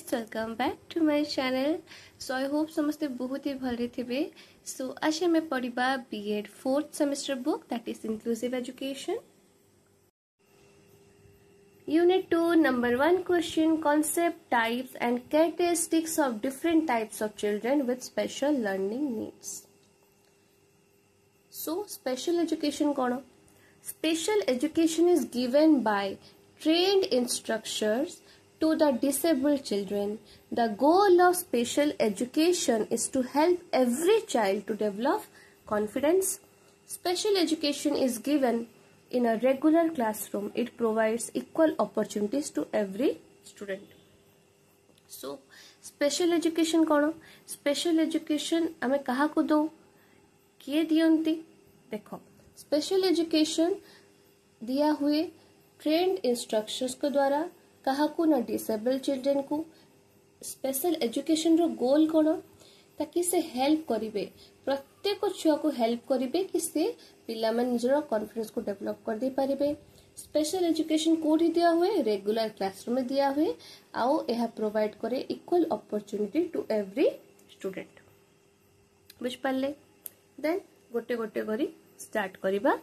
Friends, welcome back to my channel. So I hope समस्ते बहुत ही भले थे। सो आज हमें पढ़ा B Ed 4th semester book that is inclusive education. Unit 2, number 1 question, concept, types and characteristics of different types of children with special learning needs. So, special education कौन? Special education is given by trained instructors to the disabled children. The goal of special education is to help every child to develop confidence. Special education is given in a regular classroom. It provides equal opportunities to every student. So, special education कौन? Special education हमें कहाँ को दो? किए दियंती? देखो, special education दिया हुए trend instructions के द्वारा कहा को ना डिसेबल चिल्ड्रेन को। स्पेशल एजुकेशन रो गोल कौन? ताकि से हेल्प करिवे, प्रत्येक छुआ को हेल्प करिवे कि से पिला मन निजर कॉन्फिडेंस को डेवलप कर दे पारिबे। स्पेशल एजुकेशन कोठी दिया हुए? रेगुलर क्लासरूम में दिया हुए। आओ यह प्रोवाइड करे equal opportunity to every student. बुझ पाले? देन गोटे गोटे करी स्टार्ट करिबा।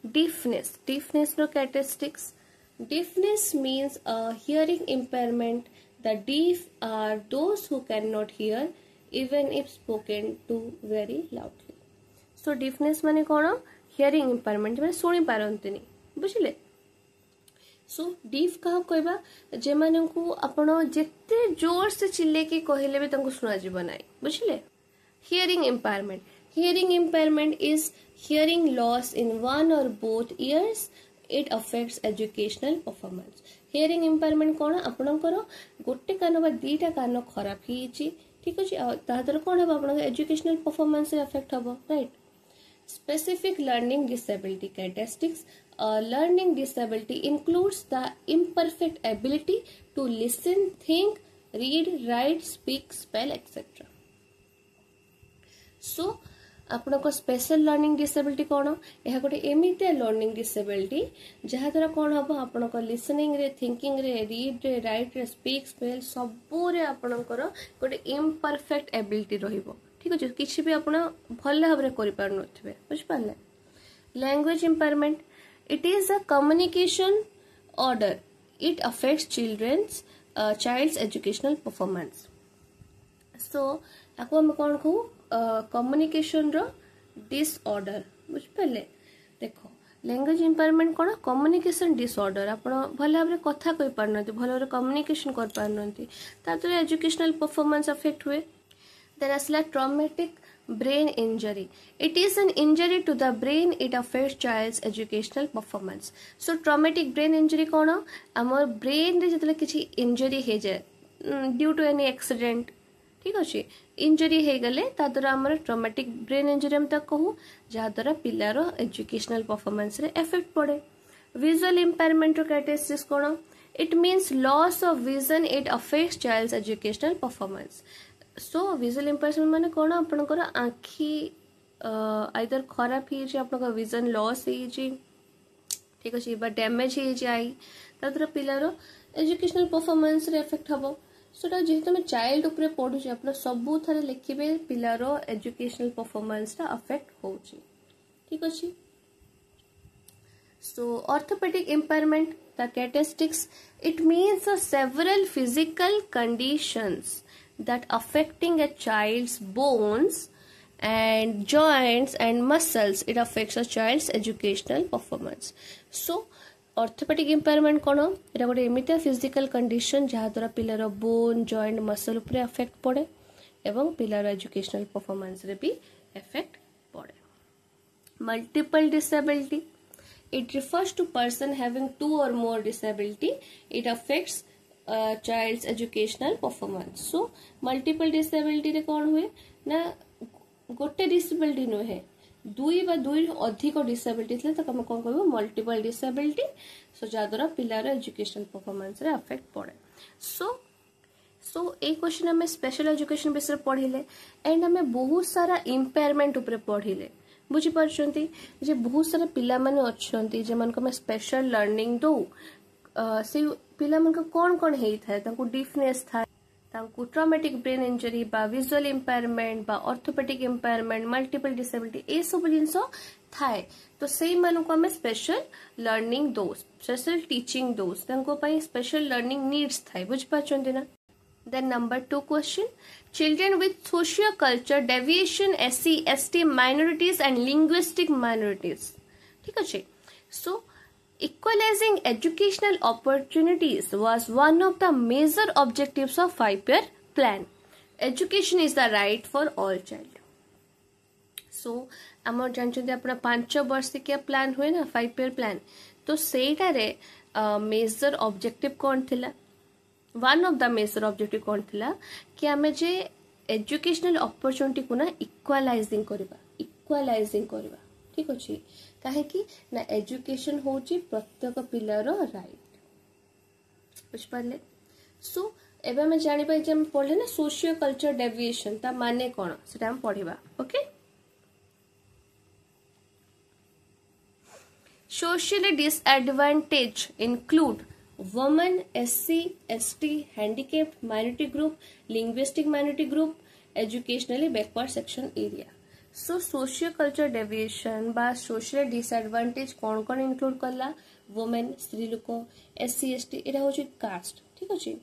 Deafness no characteristics. Deafness means a hearing impairment. The deaf are those who cannot hear even if spoken to very loudly. So deafness माने कौन? Hearing impairment माने सुनी पारंतिनी। बुझिले? So deaf कहा कहबा जे माने को आपण जेते जोर से चिल्ले के कहले भी तंको सुना जीव नाही। बुझिले? Hearing impairment. Hearing impairment is hearing loss in one or both ears. It affects educational performance. Hearing impairment कौन? आपणकर गोटे कान बा दीटा कान खराब ही ठीक अछि तादर कोन हम आपन एजुकेशनल परफॉर्मेंस से अफेक्ट हबो, right? Specific learning disability characteristics. A learning disability includes the imperfect ability to listen, think, read, write, speak, spell, etc. So आपण को स्पेशल लर्निंग डिसेबिलिटी कौन? यह गोटे एमितिया लर्निंग डिसेबिलिटी जहाँ द्वारा कौन हम आपण को लिसनिंग रे, थिंकिंग रे, रीड रे, राइट रे, स्पीक, स्पेल सबू रे आपणकर गोटे इम्परफेक्ट एबिलिटी रहिबो। ठीक अछि, किछि भी आपण भल भाबरे करि पार नथिबे। बुझ पाले? Language impairment. It is a communication order. It affects childrens child's educational performance. So आपको हम कौन कहू? कम्युनिकेशन रो डिसऑर्डर। बुझ पाले? देखो, लैंग्वेज इंपायरमेंट कौन? Communication disorder. आपण भल भाबरे कथा कहि पार नथि, भल भाबरे कम्युनिकेशन कर पार नथि, तातरे एजुकेशनल परफॉर्मेंस अफेक्ट हुए। देन असला traumatic brain injury. It is an injury to the brain. It affects child's educational performance. So traumatic brain injury कौन? हमर ब्रेन रे जतले किछि इंजरी हे जाय ड्यू टू एनी एक्सीडेंट, ठीक अच्छे, इंजरी हो गले ताद्वारा आमर ट्रॉमेटिक ब्रेन इंजरी हम तक कहू, जहाँ द्वारा पिलार एजुकेशनल परफॉर्मेंस रे इफेक्ट पड़े। विजुअल इंपायरमेंट कैरेक्टरिस्टिक्स कौन? It means loss of vision. It affects child's educational performance. So visual impairment माने कौन? आपनकर आँखि आइदर खराब ही आपन विजन लॉस ही, ठीक अच्छे, बा डैमेज ही जाए ताद्वारा पिलार एजुकेशनल परफॉर्मेंस रे इफेक्ट हबो। सोटा जेहेतु मैं चाइल्ड उपरे पढ़ुचे आप सबू थे लिखे पिलार एजुकेशनल परफॉर्मेंस अफेक्ट होची, ठीक अच्छे। So orthopaedic impairment the characteristics. It means several physical conditions that affecting a child's bones and joints and muscles. It affects a child's educational performance. So orthopaedic impairment कौन? एटा गोटे एमितिया physical condition जहाँ द्वारा पिलार बोन, जॉइंट, मसल उपरे affect पड़े एवं पिलार एजुकेशनल परफॉर्मेंस रे भी इफेक्ट पड़े। Multiple disability. It refers to person having 2 or more disability. It affects child's educational performance. So multiple disability रे कौन हुए ना गोटे डिसेबिलिटी नुहे, दुई बा दुई अधिक डिसेबिलिटी थे तो कौन कह मल्टीपल डिसेबिलिटी। सो जहाँद्वारा पिलार एजुकेशनल परफॉर्मेंस रे अफेक्ट पड़े। सो ए क्वेश्चन आम स्पेशल एजुकेशन विषय पढ़िले एंड आम बहुत सारा इम्पेयरमेंट उपरे पढ़िले। बुझीपार्टी जे बहुत सारा पिला माने अच्छी जो स्पेशल लर्निंग दो से पिला कौन कौन होता है, डिफनेस था, तांकु ट्रॉमेटिक ब्रेन इंजरी बा विजुअल इंपायरमेंट बा ऑर्थोपेडिक इंपायरमेंट मल्टीपल डिसेबिलिटी ए सब जिनस थाए तो सेई मानक हमें स्पेशल लर्निंग दो स्पेशल टीचिंग दो स्पेशल लर्निंग नीड्स थाए बुझ पाछंती ना। Then number 2 question, children with socio-culture deviation, SC, ST minorities and linguistic minorities. ठीक है। So equalizing educational opportunities was one of the major objectives of 5-year plan. Education is the right for all child. So आम जानते अपना 5 वर्षिकिया plan हुए ना 5-year plan तो सेटारे major objective कौन थिला one of the major objective कौन थिला कि आमे जे एजुकेशनल अपॉर्चुनिटी को ना इक्वालाइजिंग करबा ठीक अछि काहे कि ना एजुकेशन होची प्रत्येक पिलार राइट बुझ पाले। सो एबे हम जानि पाइ जे हम पढले ना सोशियो कल्चर डेविएशन ता माने कोन सेटा हम पढिबा। Okay, socially disadvantaged include women, SC, ST, handicapped minority group, linguistic minority group, educationally backward section area. So socio-culture deviation बा social disadvantage कौन include करला women, स्त्री लोक, SC, ST एरा होची caste ठीक अछि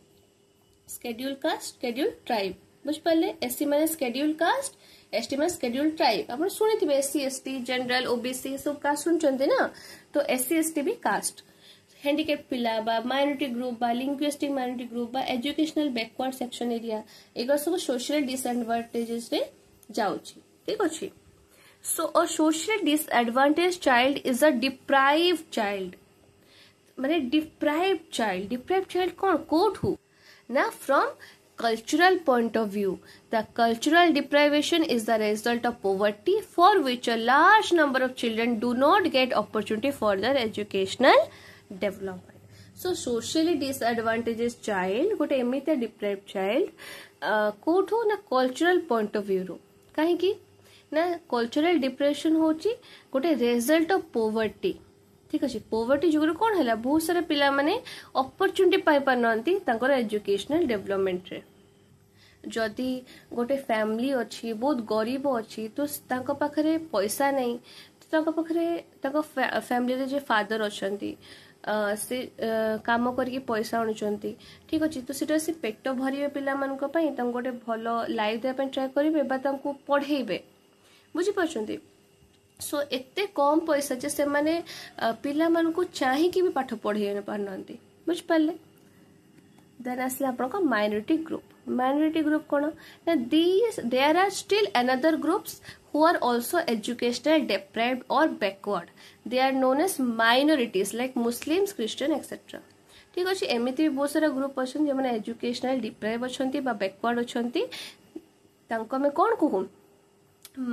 schedule caste, schedule tribe बुझ पाले SC माने schedule caste, ST माने schedule tribe आपण सुनिथिबे SC, ST, general, OBC सब कास्ट सुनचंते ना तो SC, ST भी caste हैंडिकैप पिला बा माइनॉरिटी ग्रुप बा लिंग्विस्टिक माइनॉरिटी ग्रुप बा एजुकेशनल बैकवर्ड सेक्शन एरिया एगो सब सोशल डिसएडवांटेजेस रे जाउची ठीक अछि। So a social disadvantage child is a deprived child माने डिप्राइव्ड चाइल्ड कोन कोट हु ना फ्रॉम cultural point of view. The cultural deprivation is the result of poverty for which a large number of children do not get opportunity for their educational development. So socially disadvantaged child गोटे एमितिया deprived child कोठो ना cultural point of view रो काहे कि ना cultural depression होची गोटे result of poverty ठीक अछि poverty जुगुर कोन हला बहुत सारा पिला माने अपॉर्चुनिटी पाइ पारनंती तांकर एजुकेशनल डेवलपमेंट रे जदि गोटे फैमिली अच्छी बहुत गरीब अच्छी तो तांको पाखरे पैसा नहीं तो तांको पाखरे तांको फैमिली रे जे फादर अछंती से काम करके पैसा आणुचंती ठीक अछि तो सेटा से पेट भरिबे पिला मानक पई तांको गोटे भलो लाइफ दे पे ट्राई करिवे बा तांको पढेइबे बुझी पाछंती। सो एते कम पैसा जे से माने पिला मानकु चाहि कि भी पाठ पढे न पारनंती बुझ पाले। देन असला आपन माइनॉरिटी ग्रुप कोन ना there are still another groups who are also educational deprived or backward. They are known as minorities like Muslims, Christian etc. ठीक अछि एमिति बहुत सारा ग्रुप अछन जे माने एजुकेशनल डिप्राइव अछंती बा बैकवर्ड अछंती तांको में कोन कहू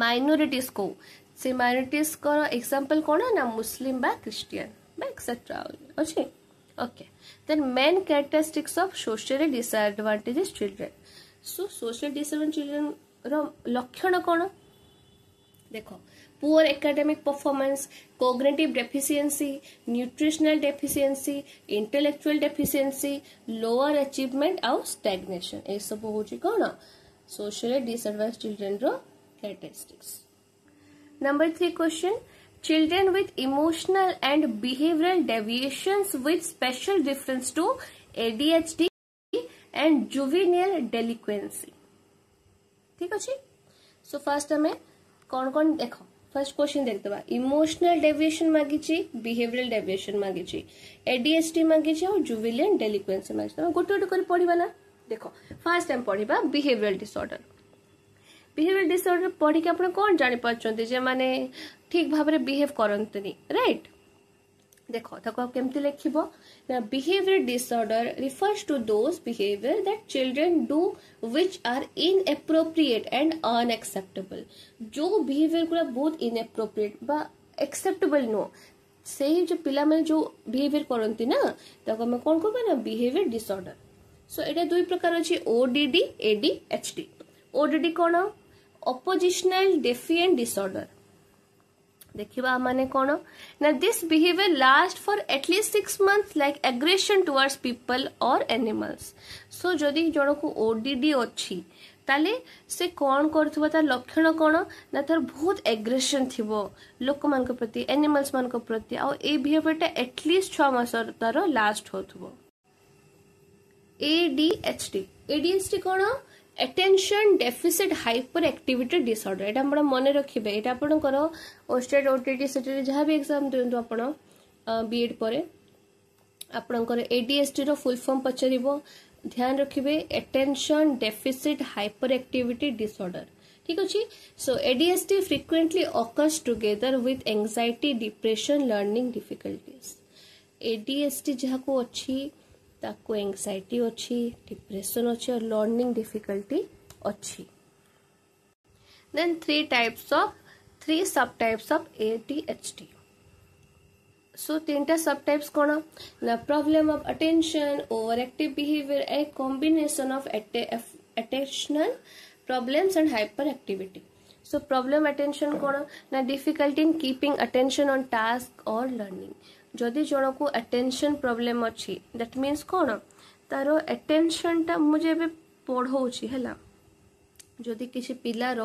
माइनॉरिटीज को से माइनॉरिटीज को एग्जांपल कोन ना मुस्लिम बा क्रिश्चियन बा एक्सेट्रा अछि। Okay then main characteristics of socially disadvantages children. So social disadvantage children रो लक्षण कोन देखो poor academic performance cognitive deficiency nutritional deficiency intellectual deficiency lower achievement आउ स्टैग्नेशन ए सब होची कोन सोशली डिसएडवांटेज चिल्ड्रन रो characteristics. Number 3 question children with emotional and behavioral deviations with special reference to ADHD and juvenile delinquency ठीक अछि। So first हमें कौन देखो फर्स्ट क्वेश्चन देखते बा इमोशनल डेविएशन मागी छी बिहेवियरल डेविएशन मागी छी ADHD मागी छी और जुवेनियल डेलिक्वेंसी मागी छी गोटे गोटे कर पढिबा ना। देखो फर्स्ट टाइम पढिबा बिहेवियरल डिसऑर्डर पढ़ी के आपण कोन जानि पाछंती जे माने ठीक भाबरे बिहेव करंतनी राइट। देखो तको केमति लिखिबो ना behaviour disorder refers to those behaviour that children do which are inappropriate and unacceptable जो बिहेवियर गुला बहुत इनएप्रोप्रिएट बा एक्सेप्टेबल नो से जो पिला माने जो बिहेवियर करंती ना तको हम कोन कहबा ना बिहेवियर डिसऑर्डर। सो एटा दुई प्रकार अछि ODD ADHD। ODD कोन ऑपोजिशनल डेफिएंट डिसऑर्डर देखिबा माने कोन ना this behaviour last for at least 6 months like aggression towards people और एनिमल्स. सो जदि जण को ओडीडी अछि ताले से कौन करथबो तार लक्षण कौन ना तार बहुत एग्रेशन थिबो लोक मान को प्रति एनिमल्स मान को प्रति आ ए बिहेवियरटा एटलीस्ट 6 मास तार लास्ट होथबो. ADHD कौन attention deficit hyper activity disorder. एटा आपण मन रखिबे. एटा आपण करो ओस्टेट ओटीटी सेटी जहां भी एग्जाम देंतु आपण बीएड परे आपण कर ADHD रो फुल फॉर्म पचरिबो. ध्यान रखिबे attention deficit hyper activity disorder. ठीक अछि. So ADHD frequently occurs together with anxiety depression learning difficulties. ADHD जहां को अछि ताको एंजाइटी अछि डिप्रेशन अछि और लर्निंग डिफिकल्टी अछि. Then three subtypes of ADHD. So तीनटा सब टाइप्स कौन ना problem of attention overactive behaviour a combination of attentional problems and hyperactivity. So problem attention कौन ना difficulty in keeping attention on task और learning. जदि जन को attention problem अच्छी दैट मीन्स कौन तार अटेंशन टा मुझे पढ़ाऊँगी है जदि किसी पिलार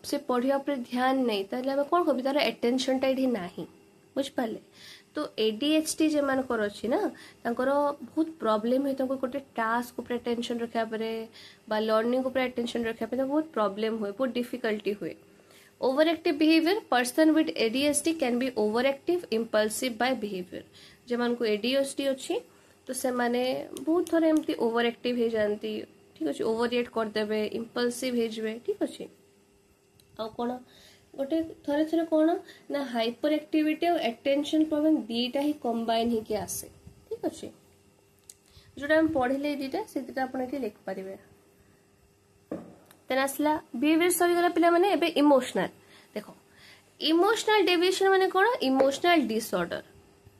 से पढ़िया पर ध्यान नहीं ताले आम कौन कह तार अटेंशन टा ये ना बुझिपारे. तो ADHD जे मानकर अच्छी ना तांकर बहुत प्रॉब्लम है गोटे टास्क ऊपर अटेंशन रखा परे बा लर्निंग ऊपर अटेंशन रखा पे बहुत प्रॉब्लम हुए बहुत डिफिकल्टी हुए. Overactive behaviour person with ADHD can be overactive impulsive by behaviour. जे मान को ADHD अच्छी तो से माने बहुत थोड़ा एमती ओवरएक्टिव हो जाती. ठीक अच्छे ओवर रिएक्ट करदे इम्पल्सिव हो. ठीक अच्छे आ कौन गोटे थरे थरे कौन ना हाइपर एक्टिविटी और अटेंशन प्रॉब्लम दीटा ही कंबाइन ही के आसे. ठीक अच्छे जोटा हम पढ़िले दीटा से दीटा आपण के लिख पारिबे. देन आसला बिहेवियर सही गला पिला माने एबे इमोशनल. देखो इमोशनल डेविएशन माने कोन इमोशनल डिसऑर्डर.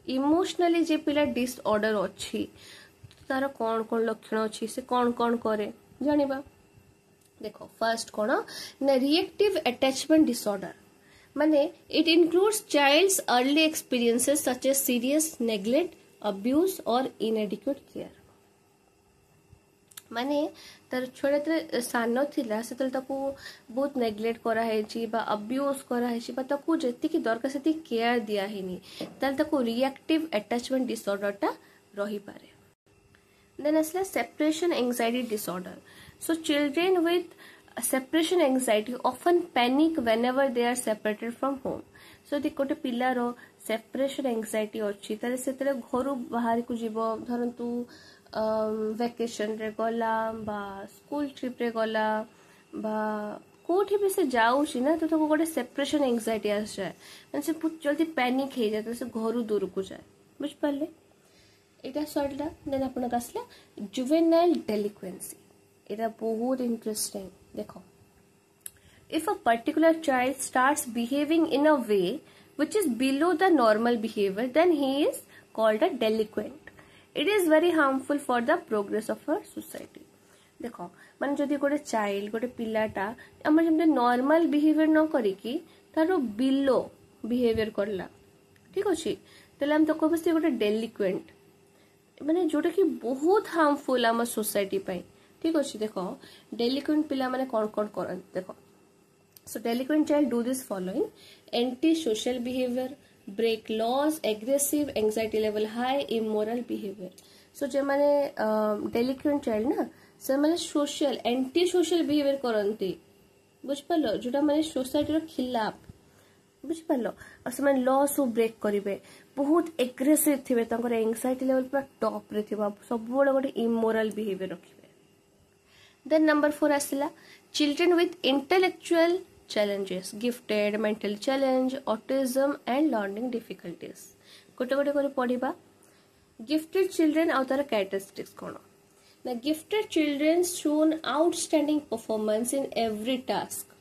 इमोशनली जे पिला डिसऑर्डर अछि तार कौन कौन लक्षण अछि से कौन कौन करे जानिबा. देखो फर्स्ट कौन ना रिएक्टिव अटैचमेंट डिसऑर्डर माने it includes child's early experiences such as serious neglect abuse और इनएडिक्वेट केयर. माने तार छोटे सान थिला से ताको बहुत नेग्लेक्ट करा है बा अब्यूज करा है बा ताको जति की दरकार सेति केयर दिया हेनी ताल ताको रिएक्टिव अटैचमेंट डिसऑर्डर टा रही पारे. देन असला separation anxiety disorder. So children with separation anxiety often panic whenever they are separated from home. So the कोटे पिलार separation anxiety अच्छी ताले से तेरे घरु बाहर को जीवो धरंतु वेकेशन रे गला बा स्कूल ट्रिप रे गला बा कोठी भी से जाऊची ना तो गोटे सेपरेशन एंजाइटी आस जाए ମାନେ से बहुत जल्दी पैनिक हो जाए से घरु दूर को जाए. बुझ पाले एटा सॉल्टा. देन अपन आसला जुवेनाइल डेलिक्वेंसी. इटा बहुत इंटरेस्टिंग. देखो if a particular child starts behaving in a way which is below the normal behavior then he is called a delinquent. It is very harmful for the progress of our society. देखो माने जदि गोटे child गोटे पिलाटा आम जमी normal behaviour न करिकी तार बिलो बिहेवियर करला. ठीक अच्छे तेल आम तो कहबे से गोटे डेलिक्वेंट माने जोटा कि बहुत हार्मफुल आम सोसाइटी पाई. ठीक अच्छे देखो डेलिक्वेंट पिला माने कौन कौन करन. देखो so delinquent child do this following anti social behaviour break laws aggressive anxiety level high immoral behaviour. So जे माने डेलिक्वेंट चाइल्ड ना से माने सोशल एंटी सोशल बिहेवियर करंती. बुझ पालो जोटा माने सोसाइटी रो खिलाफ. बुझ पालो और से माने लॉ सो ब्रेक करिवे बहुत एग्रेसिव थिबे तांकर एंजाइटी लेवल पूरा टॉप रे थिबा सब बड़ गोटे immoral behaviour रखिबे. Then number 4 asila children with intellectual challenges gifted mental challenge autism and learning difficulties. गोटे गोटे करे पढ़िबा. गिफ्टेड चिल्ड्रेन आउ तार कैरेक्टरिस्टिक्स कोन ना gifted children shown outstanding performance in every task.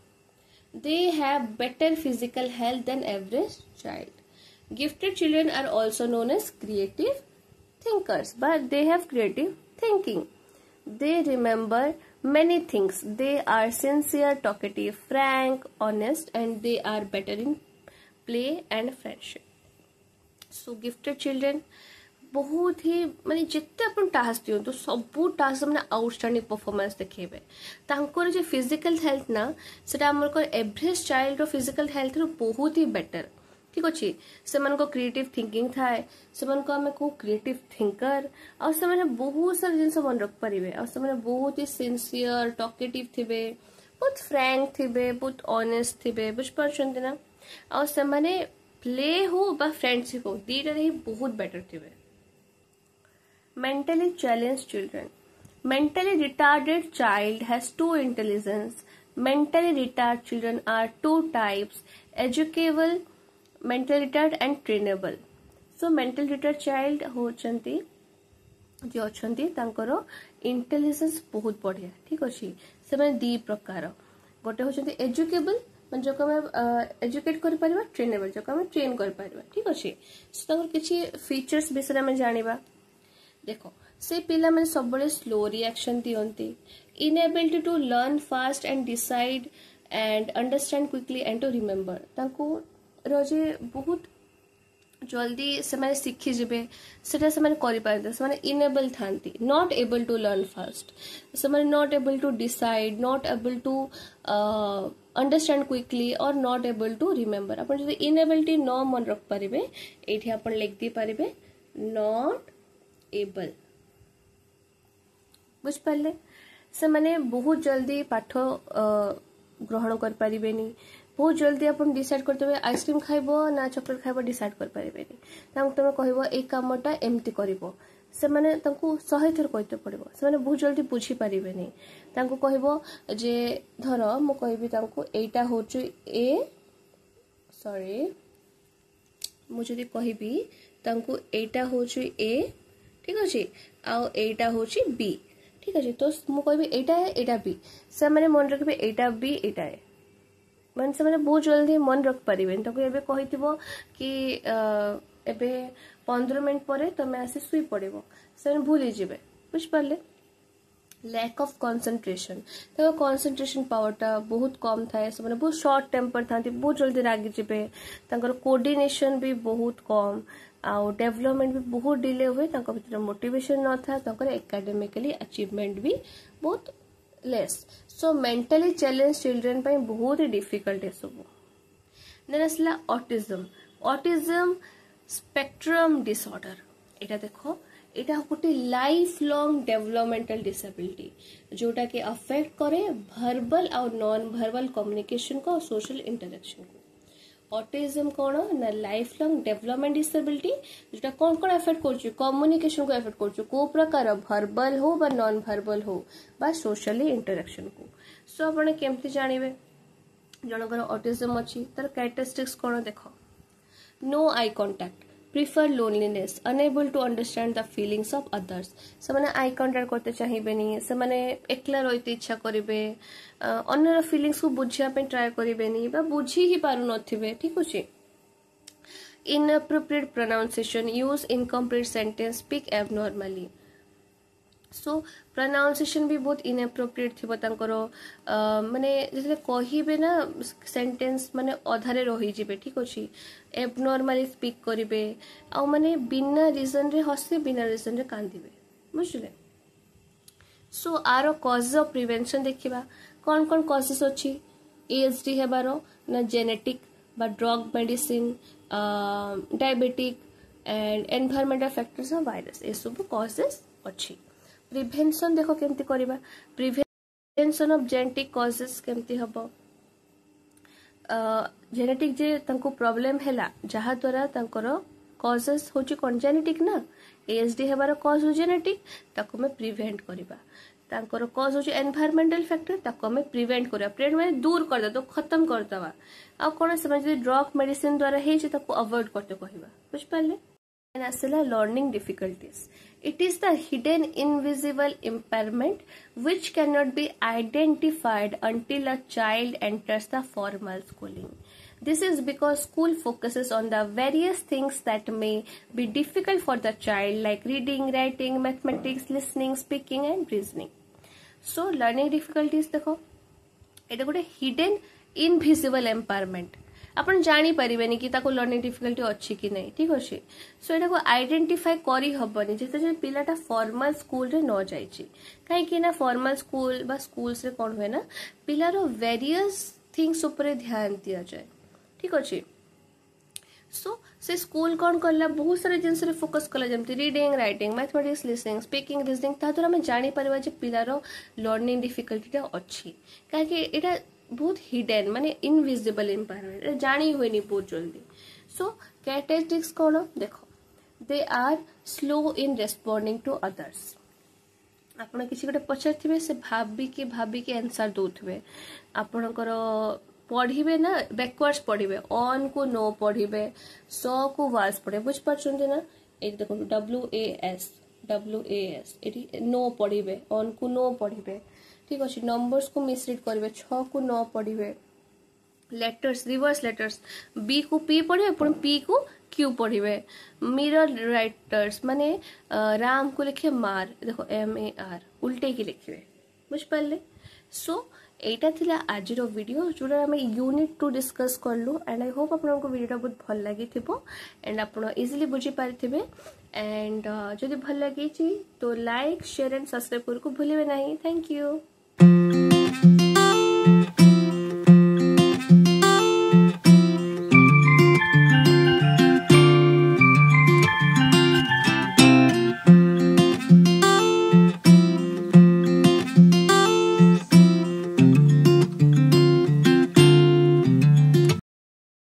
They have better physical health than average child. Gifted children are also known as creative thinkers but they have creative thinking. They remember many things. They are sincere, talkative, frank, honest, and they are better in play and friendship. So gifted children बहुत ही माने जिते अपन task दियंतु सबू task मैंने outstanding performance देखेबे। तांकर जे physical health ना सेटा हमर को एवरेज चाइल्ड रो फिजिकल हेल्थ रो बहुत ही बेटर। ठीक अच्छे से क्रिएटिव थिंकिंग थाए से आम को क्रिएटिव थिंकर आ से बहुत सारा जिन मन रख पारे आ से बहुत ही सिंसियर टॉकेटिव थिबे बहुत फ्रैंक थिबे बहुत ऑनेस्ट थिबे बुझिपारछन्ती ना आ से प्ले हो बा फ्रेंडशिप हो दीटा ही बहुत better थिबे। Mentally challenged children. Mentally retarded child has two intelligence. Mentally retarded children are two types: educable, mentally retarded, and trainable. So mentally retarded child होचंती जे अछंती तांकर intelligence बहुत बढ़िया। ठीक अच्छे से मैंने दी प्रकार गोटे होचंती एजुकेबल जो एजुकेट कर परिबा, ट्रेनेबल जो ट्रेन कर परिबा। ठीक अच्छे तांकर किछि फीचर्स विषय में जानिबा। देखो से पिला मैंने सब बड़े स्लो रिएक्शन दियंती, inability to learn fast and decide and understand quickly and to remember तांको रोजे बहुत जल्दी से मैंने सीखी जिबे सेटा से मैंने करि पारते से मैंने इनेबल थांती, not able to learn fast से मैंने not able to decide, not able to understand quickly और नॉट एबल टू रिमेम्बर। अपन जदि इनेबिलिटी न मन रख पारिबे एठी अपन लिख दी पारिबे नॉट एबल। बुझ पारे से माने बहुत जल्दी पाठ ग्रहण कर पारिबेनी, बहुत जल्दी अपन डिसाइड करते हुए आइसक्रीम खाइबो ना चॉकलेट खाइबो डिसाइड कर पारिबेनी। तांको तमे कहबो ए कामटा एम्ति करिवो से माने तांको 100 थर कहते पड़िबो से माने बहुत जल्दी बुझी पारिबेनी। तांको कहबो जे धर मु कहबी तांको एटा होछु ए सॉरी मु जदी कहबी तांको एटा होछु ए ठीक अच्छे आउ एटा होची बी। ठीक अच्छे तो मु कहबी एटा है एटा बी से माने मन रखबे एटा बी एटा है मन से माने बहुत जल्दी मन रख पारिबेन। तो एबे कहिथिबो कि एबे 15 मिनट परे तमे आसी सुई पड़िबो से माने भूली जिबे। बुझ पारले लैक ऑफ कंसंट्रेशन तो कंसंट्रेशन पावरटा बहुत कम थाए से माने बहुत शॉर्ट टेम्पर थांती, बहुत जल्दी रागी जिबे। तांकर कोऑर्डिनेशन भी बहुत कम आउ डेवलपमेंट भी बहुत डिले हुए, तांको भीतर मोटिवेशन न था, तांकर एकेडमिकली अचीवमेंट भी बहुत लेस। सो मेंटली चैलेंज चिल्ड्रन पे बहुत ही डिफिकल्ट है सब। देन असला ऑटिज्म। ऑटिज्म स्पेक्ट्रम डिसऑर्डर एटा देखो एटा गोटे लाइफ लॉन्ग डेवलपमेंटल डिसेबिलिटी जोटा के अफेक्ट करे वर्बल और नॉन वर्बल कम्युनिकेशन को और सोशल इंटरेक्शन को। ऑटिज्म कौन ना लाइफ लॉन्ग डेवलपमेंट डिसेबिलिटी जोटा कौन कौन एफेक्ट कर कम्युनिकेशन को एफेक्ट कर को प्रकार वर्बल हो बा नॉन वर्बल हो बा सोशली इंटरेक्शन को। सो आपण केमती जानबे जनकर ऑटिज्म अच्छी तार कैरेक्टरिस्टिक्स कौन देख no eye contact, prefer loneliness, unable to understand the feelings of others से माने आई कांटेक्ट करते चाहिए से माने एकला रहिते इच्छा करिवे अन्यर फीलिंग्स को बुझिया पे ट्राई करिवेनी बा बुझी ही पारु नथिबे। ठीक अछि inappropriate pronunciation, use incomplete sentence, speak abnormally. So pronunciation भी बहुत इनअप्रोप्रिएट थिबो तांकर माने जते कहिबे ना सेंटेंस माने अधारे रही जिबे। ठीक अछि एबनॉर्मली स्पीक करिवे आ माने बिना रीजन रे हसी बिना रीजन रे कांदिबे। बुझले सो आरो कॉजेस ऑफ प्रिवेंशन देखिबा कौन कौन कॉजेस अछि एएसडी हेबारो ना जेनेटिक बा drug medicine diabetic and environmental factors of virus ए सब कॉजेस अछि। प्रिवेंशन देखो केमती करिबा प्रिवेंशन ऑफ जेनेटिक कॉजेस केमती हबो जेनेटिक जे तंको प्रॉब्लम हैला जहा द्वारा तंकर कॉजेस होची कोन जेनेटिक ना एएसडी हेबार कॉज हो जेनेटिक ताको में प्रिवेंट करिबा। तांकर कॉज होची एनवायरमेंटल फैक्टर ताको में प्रिवेंट करिबा प्रिवेंट माने दूर कर दे तो खत्म कर दवा आ कोन से जे ड्रग मेडिसिन द्वारा हे जे ताको अवॉइड करते कहिबा। बुझ पाले असला learning difficulties it is the hidden invisible impairment which cannot be identified until a child enters the formal schooling. This is because school focuses on the various things that may be difficult for the child like reading, writing, mathematics, listening, speaking and reasoning. So learning difficulties देखो एटा गोटे hidden invisible impairment आपण जानी परिबेनी कि ताको learning difficulty अछि कि नहीं ठीक अछि सो एटा को आइडेंटिफाई करी हबनी जेते जे पिलाटा फॉर्मल स्कूल रे न जाईची काहे कि ना फॉर्मल स्कूल बा स्कूल्स रे कोन होय ना पिलारो वेरियस थिंग्स ऊपर ध्यान दिया जाए ठीक अछि सो से स्कूल कौन करला बहुत सारे जिनस रे फोकस कला जमती reading writing mathematics listening speaking reasoning ता द्वारा हम जानी परबा जे पिलारो लर्निंग डिफिकल्टी ता अछि काहे कि एटा बहुत हिडन माने इनविजिबल एम्पावरमेंट एटा जानी होइनी बहुत जल्दी सो कैरेक्टरिस्टिक्स कोन देखो they are slow in responding to others आपण किसी गोटे पचार से भाभी के आंसर दौथे आपणकर पढ़े ना बैकवर्ड्स पढ़े ऑन को नो पढ़े स को वास पढ़े बुझे ना ये देखो WAS ये नो पढ़े ऑन को नो पढ़े ठीक अच्छे नंबर्स को मिसरीड करेंगे 6 को न पढ़े लेटर्स रिवर्स लेटर्स B को P पढ़े पुणी P को Q पढ़े मिरर राइटर्स माने राम को लिखे मार देखो MAR उल्टे की लिखे बुझिपारे सो एटा थिला आजिर वीडियो जोड़ा आम यूनिट 2 डिस्कस करलु एंड आई होप आपको वीडियो बहुत भल लगी एंड आप इजिली बुझी पारे एंड जदि भल लगी तो लाइक शेयर एंड सब्सक्राइब करको भूलिबे नहीं थैंक यू।